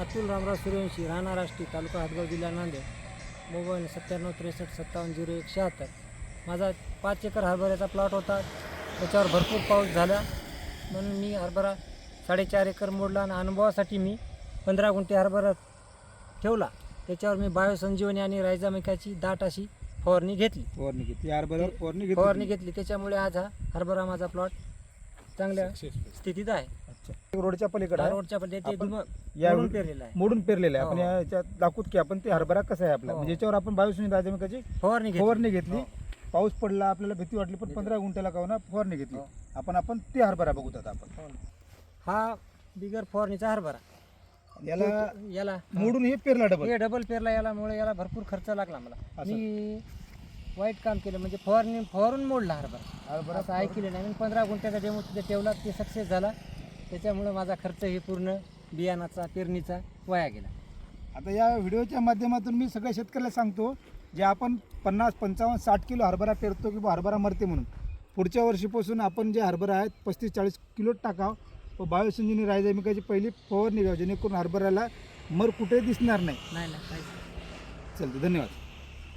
अतुल रामराव सूर्यवंशी, राहणार आष्टी, तालुका हातगाव, जिल्हा नांदेड. मोबाईल 9763570176. माझा 5 एकर हरभऱ्याचा प्लॉट होता. त्याच्यावर भरपूर पाऊस झाला म्हणून मी हरभरा 4.5 एकर मोडला आणि अनुभवासाठी मी 15 गुंठे हरभरा ठेवला. त्याच्यावर मी बायोसंजीवनी आणि रायझामिकाची दाट अशी फवारणी घेतली. फवारणी घेतली त्याच्यामुळे आज हा हरभरा माझा प्लॉट चांगल्या स्थितीत आहे. रोडच्या पलीकडे आहे. रोडच्या पलीकडे ते या मोडून पेरलेलं आहे. मोडून पेरलेलं आहे. आपण हो. याच्यात दाखवत की आपण ते हरभरा कसा आहे आपला, हो. म्हणजे याच्यावर आपण बायोसनी राजमिकाची फवारणी घेतली. हो. पाऊस पडला, आपल्याला भीती वाटली, पण 15 गुंठ्याला का होणार फवारणी घेतली. हो. आपण ते हरभरा बघूत आता आपण. हा बिगर फवारणीचा हरभरा. याला मोडून हे पेरला डबल. हे डबल पेरला यामुळे याला भरपूर खर्च लागला मला. असं. मी वाईट काम केलं म्हणजे फवारून मोडला हरभरा असं ऐकलं नाही. मी 15 गुंठ्याचा डेमो तिथे ठेवला, ते सक्सेस झाला. त्याच्यामुळे माझा खर्च हे पूर्ण बियाणाचा पेरणीचा वाया गेला. आता या व्हिडिओच्या माध्यमातून मी सगळ्या शेतकऱ्याला सांगतो, जे आपण 50, 55, 60 किलो हरभरा पेरतो की हरभरा मरते म्हणून, पुढच्या वर्षीपासून आपण जे हरभरा आहेत 35-40 किलो टाकावं व बायोसंजीवनी रायझामिकाची पहिली फवारणी घ्यावी, जेणेकरून हरभऱ्याला मर कुठे दिसणार नाही. नाही चलतं. धन्यवाद.